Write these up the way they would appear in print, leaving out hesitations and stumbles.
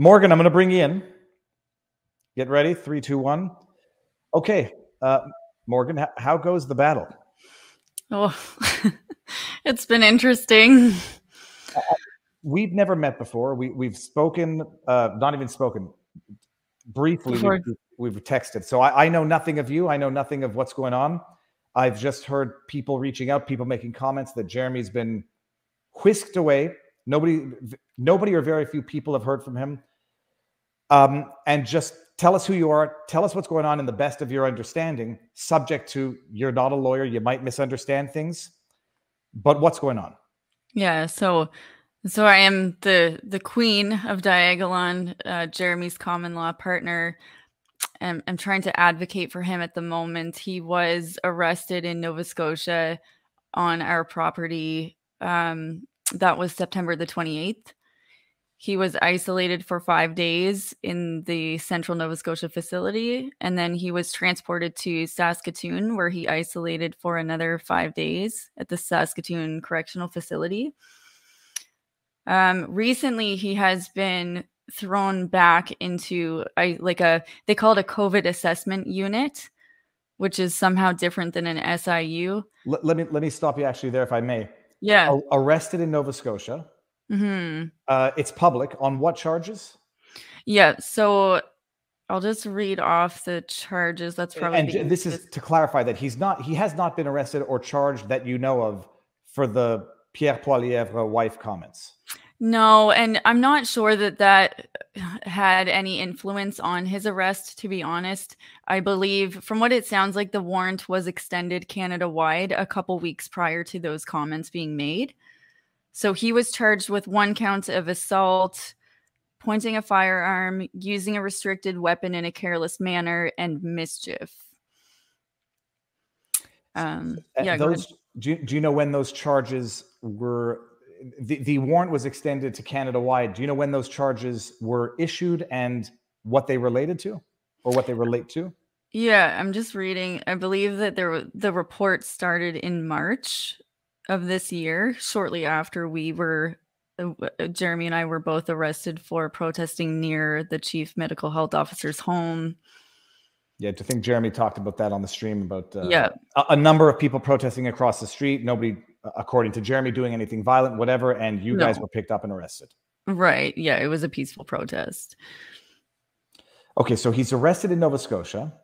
Morgan, I'm going to bring you in. Get ready. 3, 2, 1. Okay. Morgan, how goes the battle? Oh, it's been interesting. We've never met before. We've spoken, not even spoken, briefly. We've texted. So I know nothing of you. I know nothing of what's going on. I've just heard people reaching out, people making comments that Jeremy's been whisked away. Nobody or very few people have heard from him. And just tell us who you are. Tell us what's going on in the best of your understanding, subject to you're not a lawyer. You might misunderstand things, but what's going on? Yeah, so I am the queen of Diagolon, Jeremy's common law partner. I'm trying to advocate for him at the moment. He was arrested in Nova Scotia on our property. That was September the 28th. He was isolated for 5 days in the Central Nova Scotia facility, and then he was transported to Saskatoon, where he isolated for another 5 days at the Saskatoon Correctional Facility. Recently, he has been thrown back into they call it a COVID assessment unit, which is somehow different than an SIU. Let me stop you actually there, if I may. Yeah. Arrested in Nova Scotia. Mm-hmm. It's public. On what charges? Yeah, so I'll just read off the charges. That's probably. And this is to clarify that he has not been arrested or charged that you know of for the Pierre Poilievre wife comments. No, and I'm not sure that had any influence on his arrest, to be honest. I believe, from what it sounds like, the warrant was extended Canada-wide a couple weeks prior to those comments being made. So he was charged with 1 count of assault, pointing a firearm, using a restricted weapon in a careless manner, and mischief. Yeah. Do you know when those charges were? The warrant was extended to Canada-wide. Do you know when those charges were issued and what they related to, or what they relate to? Yeah, I'm just reading. I believe that the report started in March of this year, shortly after Jeremy and I were both arrested for protesting near the chief medical health officer's home. Yeah, I think Jeremy talked about that on the stream about a number of people protesting across the street. Nobody, according to Jeremy, doing anything violent, whatever, and you guys were picked up and arrested. Right. Yeah, it was a peaceful protest. Okay, so he's arrested in Nova Scotia.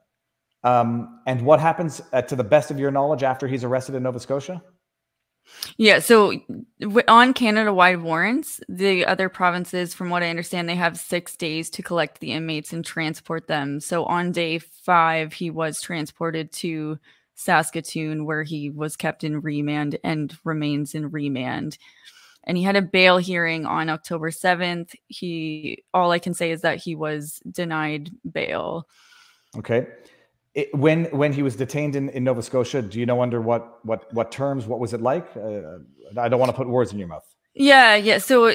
And what happens, to the best of your knowledge, after he's arrested in Nova Scotia? Yeah, so on Canada-wide warrants, the other provinces, from what I understand, they have 6 days to collect the inmates and transport them. So on day 5, he was transported to Saskatoon, where he was kept in remand and remains in remand. And he had a bail hearing on October 7th. All I can say is that he was denied bail. Okay. When he was detained in Nova Scotia, do you know under what terms? What was it like? I don't want to put words in your mouth. Yeah. So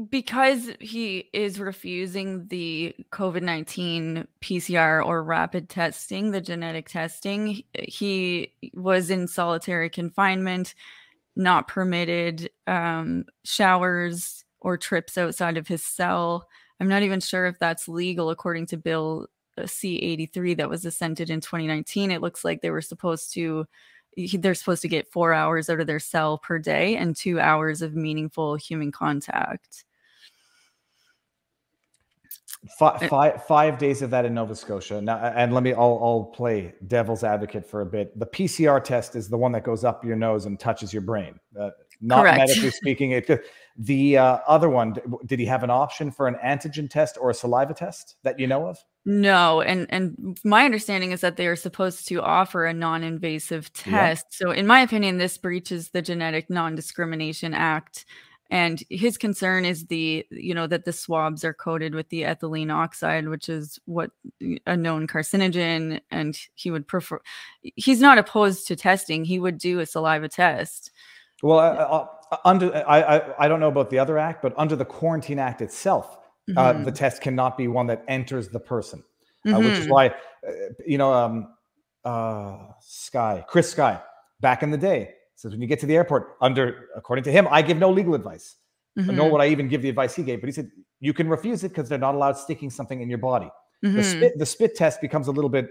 because he is refusing the COVID-19 PCR or rapid testing, the genetic testing, he was in solitary confinement, not permitted showers or trips outside of his cell. I'm not even sure if that's legal according to Bill C-83 that was assented in 2019. It looks like they're supposed to get 4 hours out of their cell per day and 2 hours of meaningful human contact. 5 days of that in Nova Scotia. Now, and I'll play devil's advocate for a bit. The PCR test is the one that goes up your nose and touches your brain. Not Correct. Medically speaking. The other one, did he have an option for an antigen test or a saliva test that you know of? No, and my understanding is that they are supposed to offer a non-invasive test. Yeah. So in my opinion, this breaches the Genetic Non-Discrimination Act. And his concern is that the swabs are coated with the ethylene oxide, which is a known carcinogen, and he's not opposed to testing. He would do a saliva test. Well, I don't know about the other act, but under the Quarantine Act itself, the test cannot be one that enters the person, which is why, Chris Sky, back in the day, says when you get to the airport, according to him, I give no legal advice. nor would I even give the advice he gave. But he said, you can refuse it because they're not allowed sticking something in your body. The spit test becomes a little bit,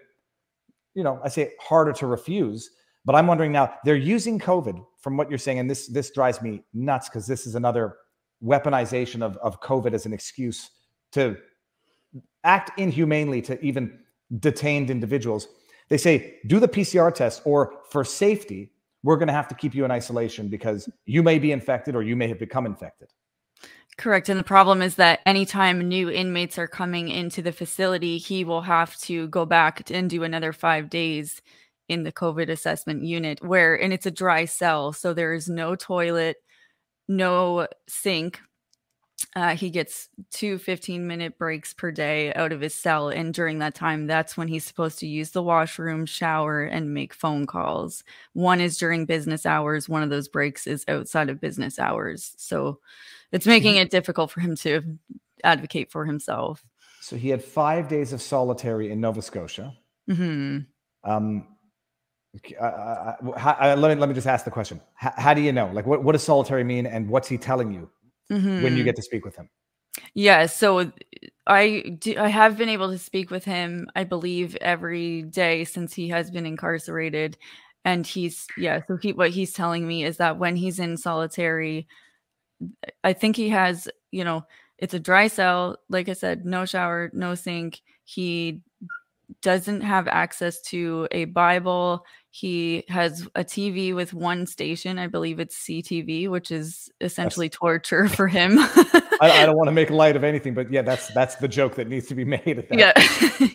I say harder to refuse. But I'm wondering now, they're using COVID from what you're saying, and this drives me nuts because this is another weaponization of COVID as an excuse to act inhumanely to even detained individuals. They say, do the PCR test, or for safety, we're going to have to keep you in isolation because you may be infected or you may have become infected. Correct. And the problem is that anytime new inmates are coming into the facility, he will have to go back and do another 5 days in the COVID assessment unit and it's a dry cell. So there is no toilet, no sink. He gets 2 15-minute breaks per day out of his cell. And during that time, that's when he's supposed to use the washroom, shower, and make phone calls. One is during business hours. One of those breaks is outside of business hours. So it's making it difficult for him to advocate for himself. So he had 5 days of solitary in Nova Scotia. Let me just ask the question. How do you know? Like, what does solitary mean, and what's he telling you when you get to speak with him? Yeah, so I have been able to speak with him, I believe, every day since he has been incarcerated. And what he's telling me is that when he's in solitary, I think he has, it's a dry cell. Like I said, no shower, no sink. He doesn't have access to a Bible. He has a TV with one station. I believe it's CTV, which is essentially torture for him. I don't want to make light of anything, but yeah, that's the joke that needs to be made at that. Yeah.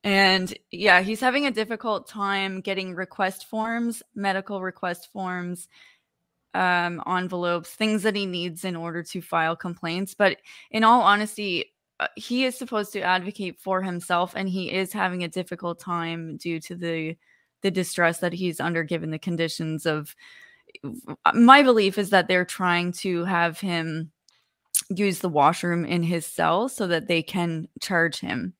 And yeah, he's having a difficult time getting request forms, medical request forms, envelopes, things that he needs in order to file complaints. But in all honesty, he is supposed to advocate for himself, and he is having a difficult time due to the distress that he's under given the conditions of. My belief is that they're trying to have him use the washroom in his cell so that they can charge him.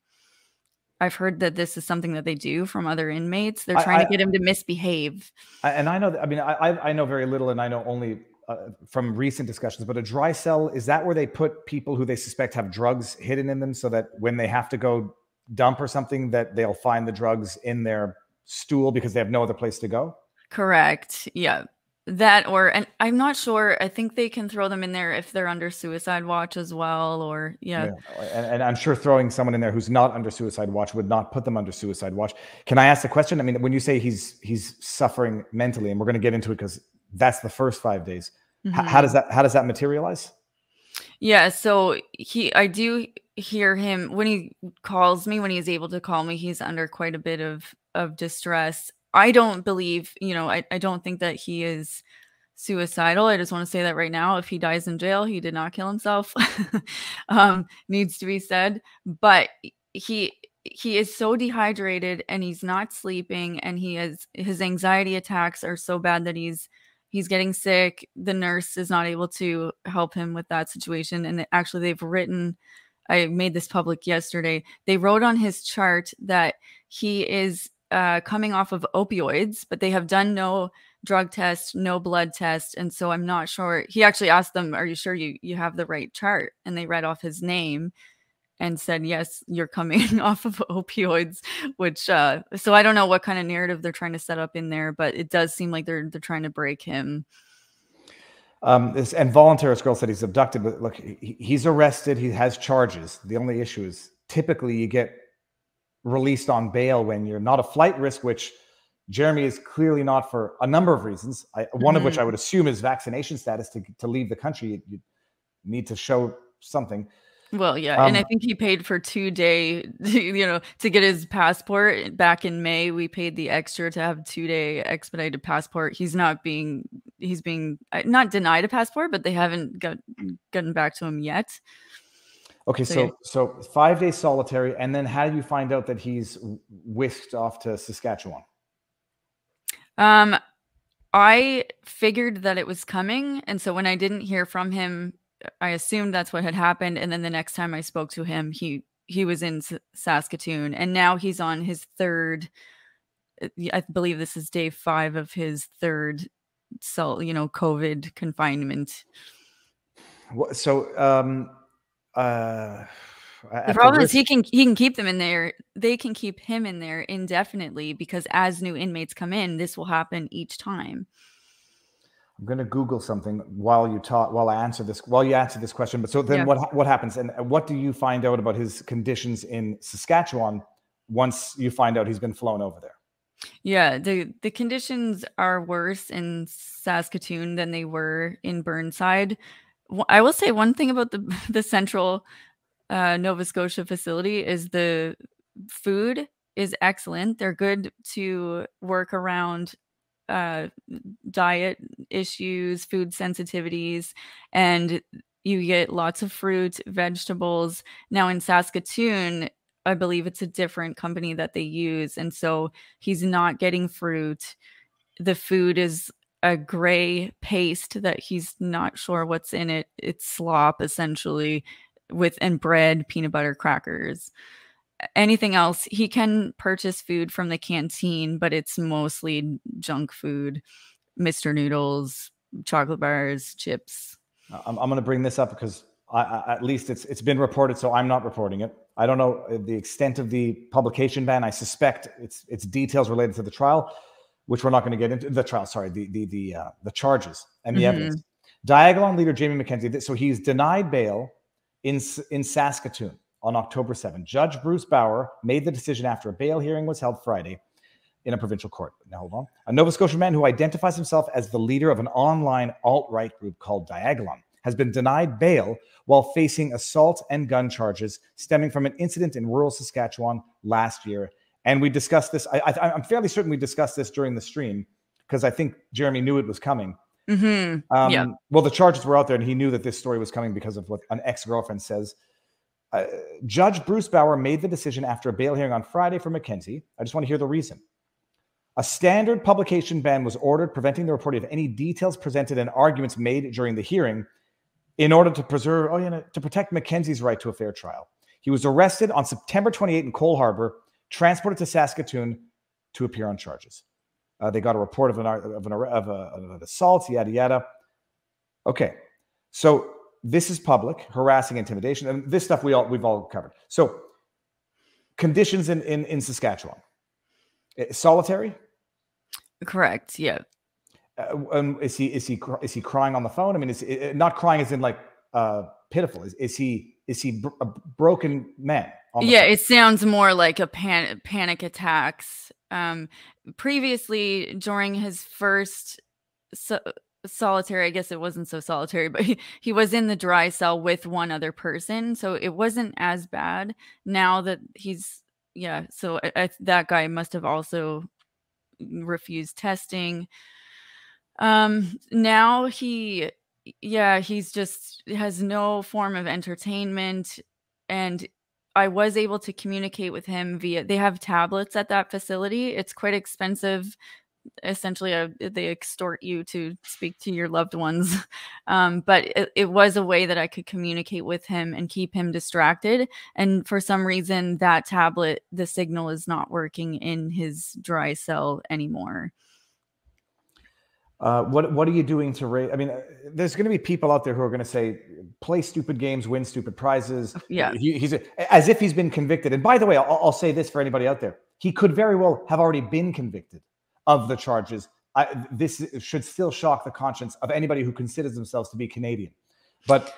I've heard that this is something that they do from other inmates. They're trying to get him to misbehave. And I know that, I know very little, and I know only from recent discussions, but a dry cell, is that where they put people who they suspect have drugs hidden in them so that when they have to go dump or something, that they'll find the drugs in their stool because they have no other place to go? Correct. Yeah. And I'm not sure. I think they can throw them in there if they're under suicide watch as well, or yeah. And I'm sure throwing someone in there who's not under suicide watch would not put them under suicide watch. Can I ask the question? I mean, when you say he's suffering mentally, and we're going to get into it because that's the first 5 days. How does that materialize? Yeah. So I do hear him when he calls me, when he's able to call me, he's under quite a bit of distress. I don't believe, I don't think that he is suicidal. I just want to say that right now. If he dies in jail, he did not kill himself. Needs to be said. But he is so dehydrated, and he's not sleeping, and his anxiety attacks are so bad that he's getting sick. The nurse is not able to help him with that situation. And actually, I made this public yesterday. They wrote on his chart that he is coming off of opioids, but they have done no drug test, no blood test. And so I'm not sure. He actually asked them, are you sure you have the right chart? And they read off his name and said, yes, you're coming off of opioids, which, so I don't know what kind of narrative they're trying to set up in there, but it does seem like they're trying to break him. This involuntary girl said he's abducted, but look, he's arrested. He has charges. The only issue is typically you get released on bail when you're not a flight risk, which Jeremy is clearly not for a number of reasons. One of which I would assume is vaccination status. To leave the country, you need to show something. Well, yeah. And I think he paid for 2 day, to get his passport back in May. We paid the extra to have a 2-day expedited passport. He's being not denied a passport, but they haven't gotten back to him yet. Okay. So 5 days solitary. And then how do you find out that he's whisked off to Saskatchewan? I figured that it was coming. And so when I didn't hear from him, I assumed that's what had happened. And then the next time I spoke to him, he was in Saskatoon, and now he's on his third, I believe this is day 5 of his third COVID confinement. So the problem is he can keep them in there. They can keep him in there indefinitely, because as new inmates come in, this will happen each time. I'm going to Google something while you answer this question. But so then what happens, and what do you find out about his conditions in Saskatchewan once you find out he's been flown over there? Yeah, the conditions are worse in Saskatoon than they were in Burnside. I will say one thing about the central Nova Scotia facility is the food is excellent. They're good to work around diet issues, food sensitivities, and you get lots of fruit, vegetables. Now in Saskatoon, I believe it's a different company that they use, and so he's not getting fruit. The food is a gray paste that he's not sure what's in it. It's slop essentially, and bread, peanut butter, crackers. Anything else, he can purchase food from the canteen, but it's mostly junk food. Mr. Noodles, chocolate bars, chips. I'm going to bring this up because at least it's been reported, so I'm not reporting it. I don't know the extent of the publication ban. I suspect it's details related to the trial, which we're not going to get into. The trial, sorry, the charges and the evidence. Diagolon leader Jamie Mackenzie. So he's denied bail in Saskatoon on October 7. Judge Bruce Bauer made the decision after a bail hearing was held Friday in a provincial court. Now, hold on. A Nova Scotian man who identifies himself as the leader of an online alt-right group called Diagolon has been denied bail while facing assault and gun charges stemming from an incident in rural Saskatchewan last year. And we discussed this. I'm fairly certain we discussed this during the stream because I think Jeremy knew it was coming. Well, the charges were out there and he knew that this story was coming because of what an ex-girlfriend says. Judge Bruce Bauer made the decision after a bail hearing on Friday for Mackenzie. I just want to hear the reason. A standard publication ban was ordered, preventing the reporting of any details presented and arguments made during the hearing in order to protect Mackenzie's right to a fair trial. He was arrested on September 28 in Cole Harbour, transported to Saskatoon to appear on charges. They got a report of an assault, yada, yada. Okay, so this is public, harassing, intimidation, and this stuff we've all covered. So conditions in Saskatchewan. Solitary? Correct. Yeah. Is he crying on the phone? I mean, is not crying as in like pitiful? Is he a broken man? Yeah, it sounds more like a panic attacks. Previously, during his first solitary, I guess it wasn't so solitary, but he was in the dry cell with one other person, so it wasn't as bad. Now that he's so that guy must have also refused testing. Now he's just has no form of entertainment, and I was able to communicate with him they have tablets at that facility. It's quite expensive. Essentially, they extort you to speak to your loved ones. But it was a way that I could communicate with him and keep him distracted. And for some reason, that tablet, the signal is not working in his dry cell anymore. What are you doing to raise? I mean, there's going to be people out there who are going to say, play stupid games, win stupid prizes. Yeah. He's as if he's been convicted. And by the way, I'll say this for anybody out there. He could very well have already been convicted of the charges. This should still shock the conscience of anybody who considers themselves to be Canadian. But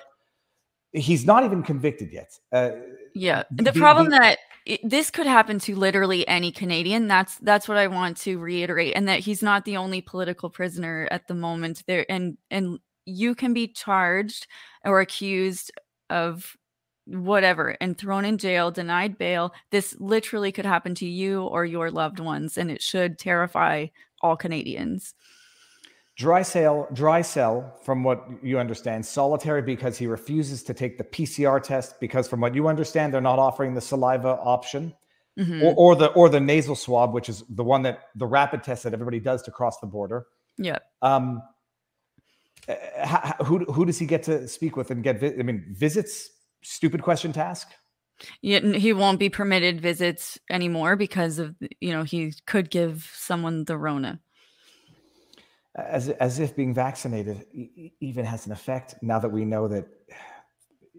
he's not even convicted yet. The problem that this could happen to literally any Canadian. That's what I want to reiterate, and that he's not the only political prisoner at the moment there. And you can be charged or accused of whatever and thrown in jail, denied bail. This literally could happen to you or your loved ones, and it should terrify all Canadians. Dry cell, from what you understand. Solitary because he refuses to take the PCR test because, from what you understand, they're not offering the saliva option, or the nasal swab, which is the one that the rapid test that everybody does to cross the border. Yeah. Who does he get to speak with and get? Visits. Stupid question to ask. Yeah, he won't be permitted visits anymore because of he could give someone the Rona. as if being vaccinated even has an effect now that we know that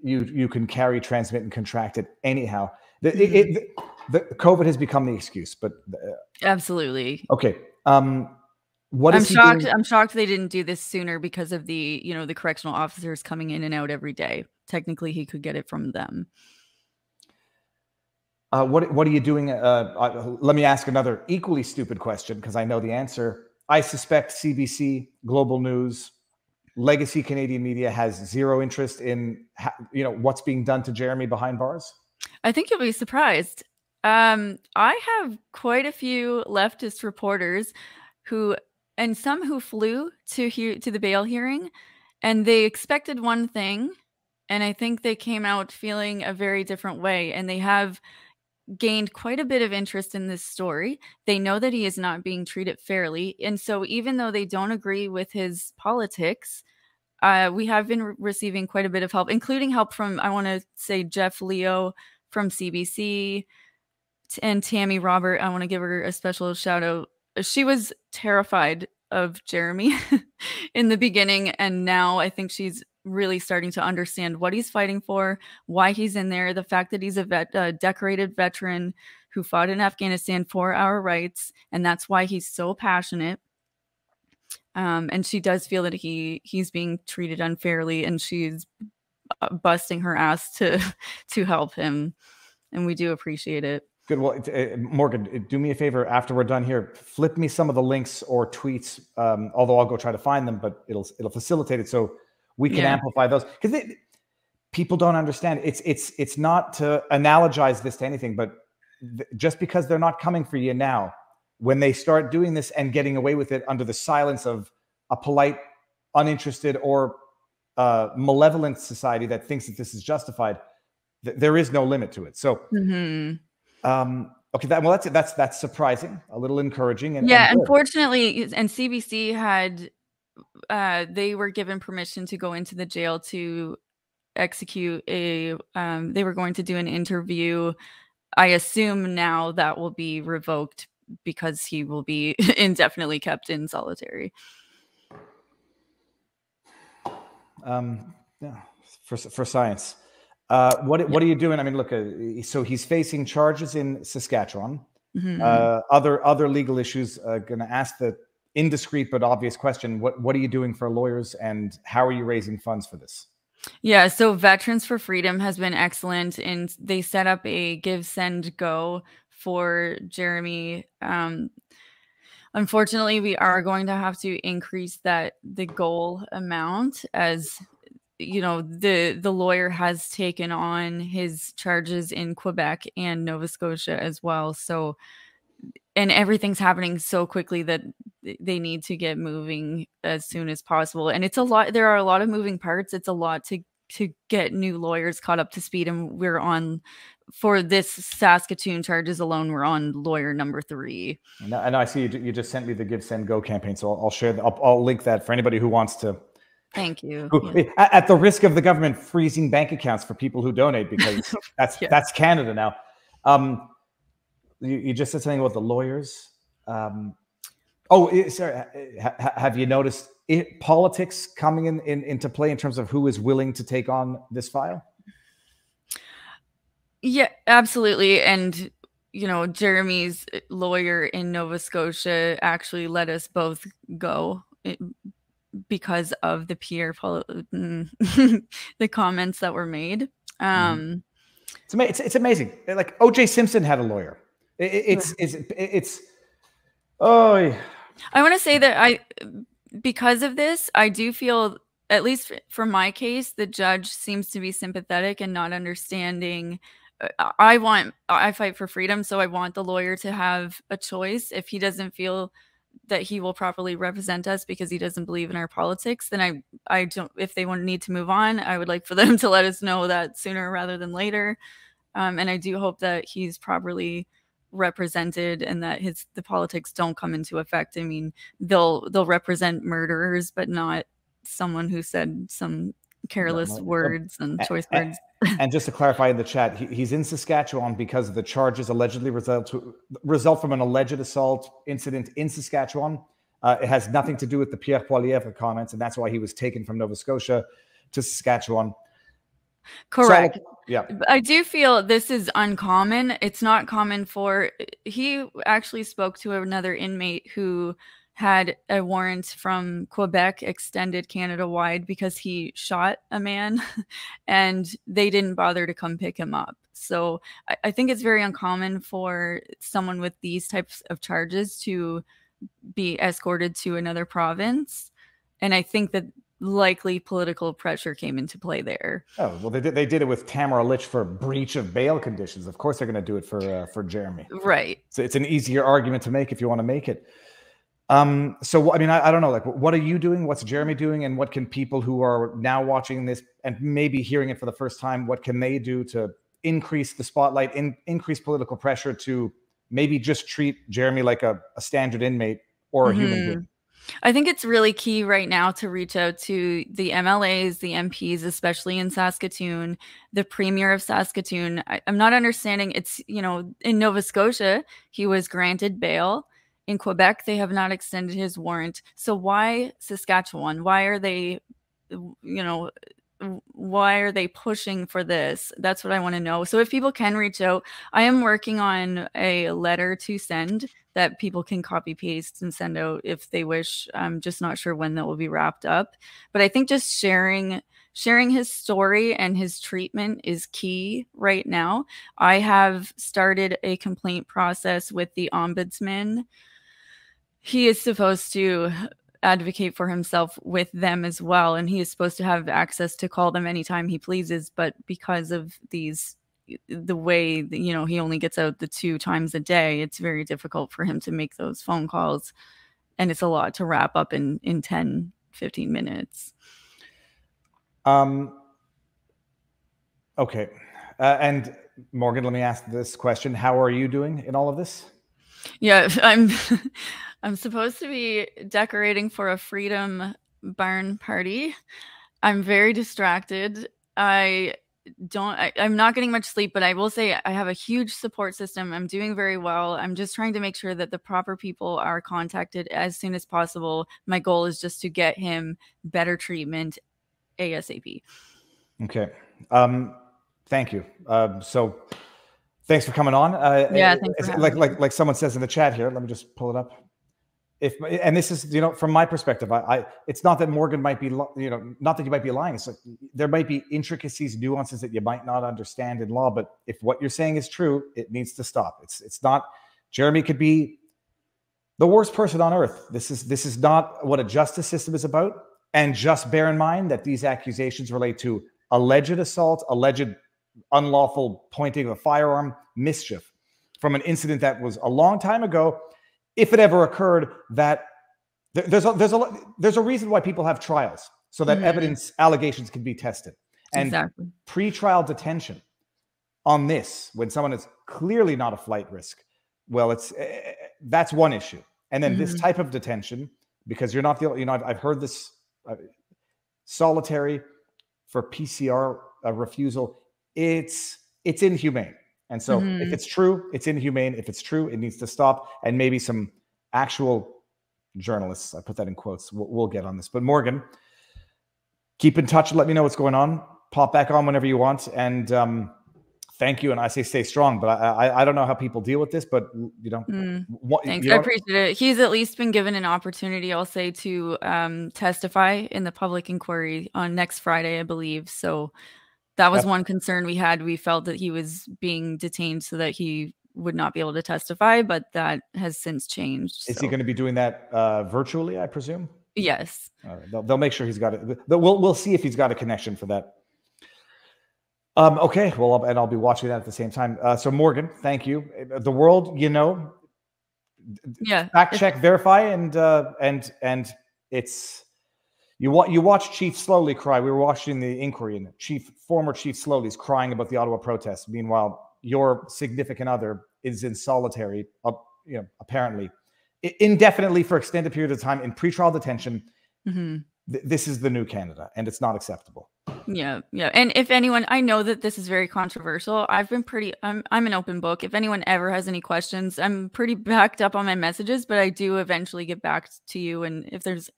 you can carry, transmit, and contract it anyhow. The COVID has become the excuse, but absolutely. Okay. I'm shocked. I'm shocked they didn't do this sooner because of the, the correctional officers coming in and out every day. Technically, he could get it from them. What are you doing? Let me ask another equally stupid question because I know the answer. I suspect CBC, Global News, legacy Canadian media has zero interest in what's being done to Jeremy behind bars. I think you'll be surprised. I have quite a few leftist reporters and some who flew to the bail hearing, and they expected one thing, and I think they came out feeling a very different way, and they have gained quite a bit of interest in this story. They know that he is not being treated fairly, and so even though they don't agree with his politics, we have been receiving quite a bit of help, including help from, I want to say, Jeff Leo from CBC, and Tammy Robert. I want to give her a special shout out. She was terrified of Jeremy in the beginning, and now I think she's really starting to understand what he's fighting for, why he's in there, the fact that he's a decorated veteran who fought in Afghanistan for our rights, and that's why he's so passionate. And she does feel that he's being treated unfairly, and she's busting her ass to help him, and we do appreciate it. Good. Well, Morgan, do me a favor after we're done here. Flip me some of the links or tweets, although I'll go try to find them, but it'll facilitate it so we can amplify those, because people don't understand. It's not to analogize this to anything, but just because they're not coming for you now, when they start doing this and getting away with it under the silence of a polite, uninterested, or malevolent society that thinks that this is justified, there is no limit to it. So, okay, that's surprising, a little encouraging, and unfortunately, and CBC had they were given permission to go into the jail to execute they were going to do an interview. I assume now that will be revoked because he will be indefinitely kept in solitary. For science. What are you doing? I mean, look, so he's facing charges in Saskatchewan. Other legal issues. Going to ask the indiscreet but obvious question: What are you doing for lawyers, and how are you raising funds for this? Yeah, so Veterans for Freedom has been excellent, and they set up a Give, Send, Go for Jeremy. Unfortunately, we are going to have to increase the goal amount, as the lawyer has taken on his charges in Quebec and Nova Scotia as well. So, and everything's happening so quickly that they need to get moving as soon as possible. And it's a lot. There are a lot of moving parts. It's a lot to get new lawyers caught up to speed. And we're on, for this Saskatoon charges alone, we're on lawyer number 3. And I see you just sent me the Give, Send, Go campaign. So I'll share. I'll link that for anybody who wants to. Thank you. At the risk of the government freezing bank accounts for people who donate, because that's Canada now. You just said something about the lawyers. Sorry. Have you noticed politics coming into play in terms of who is willing to take on this file? Yeah, absolutely. And Jeremy's lawyer in Nova Scotia actually let us both go because of the the comments that were made. It's amazing. Like O.J. Simpson had a lawyer. I want to say that because of this, I do feel, at least for my case, the judge seems to be sympathetic and not understanding. I fight for freedom, so I want the lawyer to have a choice. If he doesn't feel that he will properly represent us because he doesn't believe in our politics, then I don't. If they need to move on, I would like for them to let us know that sooner rather than later. And I do hope that he's properly represented and that the politics don't come into effect. I mean, they'll represent murderers, but not someone who said some careless words and choice words. And just to clarify in the chat, he's in Saskatchewan because the charges allegedly result from an alleged assault incident in Saskatchewan. It has nothing to do with the Pierre Poilievre comments, and that's why he was taken from Nova Scotia to Saskatchewan. Correct. Yeah. I do feel this is uncommon. It's not common for... He actually spoke to another inmate who had a warrant from Quebec extended Canada-wide because he shot a man and they didn't bother to come pick him up. So I think it's very uncommon for someone with these types of charges to be escorted to another province. And I think that likely political pressure came into play there. Oh, well, they did it with Tamara Litch for breach of bail conditions. Of course they're going to do it for Jeremy. Right. So it's an easier argument to make if you want to make it. So, I mean, I don't know, like, what are you doing? What's Jeremy doing? And what can people who are now watching this and maybe hearing it for the first time, what can they do to increase the spotlight, increase political pressure to maybe just treat Jeremy like a standard inmate or a human being? I think it's really key right now to reach out to the MLAs, the MPs, especially in Saskatoon, the Premier of Saskatoon. I'm not understanding. It's, you know, in Nova Scotia, he was granted bail. In Quebec, they have not extended his warrant. So why Saskatchewan? Why are they, you know, why are they pushing for this? That's what I want to know. So if people can reach out, I am working on a letter to send that people can copy paste and send out if they wish. I'm just not sure when that will be wrapped up. But I think just sharing his story and his treatment is key right now. I have started a complaint process with the ombudsman. He is supposed to advocate for himself with them as well, and he is supposed to have access to call them anytime he pleases, but because of the way that, you know, he only gets out the 2 times a day, it's very difficult for him to make those phone calls, and it's a lot to wrap up in 10-15 minutes. Okay. And Morgan, let me ask this question. How are you doing in all of this? Yeah, I'm supposed to be decorating for a Freedom Barn party. I'm very distracted. I'm not getting much sleep, but I will say I have a huge support system. I'm doing very well. I'm just trying to make sure that the proper people are contacted as soon as possible. My goal is just to get him better treatment ASAP. Okay. Thank you. So thanks for coming on. Yeah, thanks for having me. Like someone says in the chat here, let me just pull it up. And this is, you know, from my perspective, it's not that Morgan might be, you know, not that you might be lying. It's like there might be intricacies, nuances that you might not understand in law, but if what you're saying is true, it needs to stop. It's not, Jeremy could be the worst person on earth. This is not what a justice system is about. And just bear in mind that these accusations relate to alleged assault, alleged unlawful pointing of a firearm, mischief from an incident that was a long time ago. If it ever occurred, that there's a reason why people have trials, so that evidence allegations can be tested. And exactly. Pre-trial detention on this, when someone is clearly not a flight risk, well, that's one issue. And then this type of detention, because you're not the, you know, I've heard this solitary for PCR refusal. It's inhumane. And so if it's true, it's inhumane. If it's true, it needs to stop. And maybe some actual journalists, I put that in quotes, we'll get on this. But Morgan, keep in touch. Let me know what's going on. Pop back on whenever you want. And thank you. And I say stay strong. But I don't know how people deal with this. But, you know. Thanks. I appreciate it. He's at least been given an opportunity, I'll say, to testify in the public inquiry on next Friday, I believe. So that was one concern we had. We felt that he was being detained so that he would not be able to testify, but that has since changed. Is he going to be doing that virtually, I presume? Yes. They'll make sure he's got it. We'll see if he's got a connection for that. Okay. Well, and I'll be watching that at the same time. So Morgan, thank you. The world, you know, fact check, verify, and it's. You watch Chief Slowly cry. We were watching the inquiry, and former Chief Slowly's crying about the Ottawa protests. Meanwhile, your significant other is in solitary, you know, apparently indefinitely for extended period of time in pretrial detention. This is the new Canada, and it's not acceptable. Yeah. And if anyone, I know that this is very controversial. I'm an open book. If anyone ever has any questions, I'm pretty backed up on my messages, but I do eventually get back to you. And if there's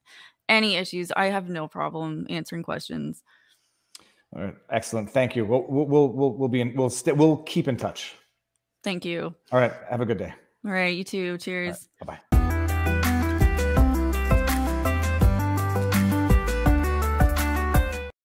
any issues, I have no problem answering questions. All right. Excellent. Thank you. We'll keep in touch. Thank you. All right. Have a good day. All right. You too. Cheers. Right, bye-bye.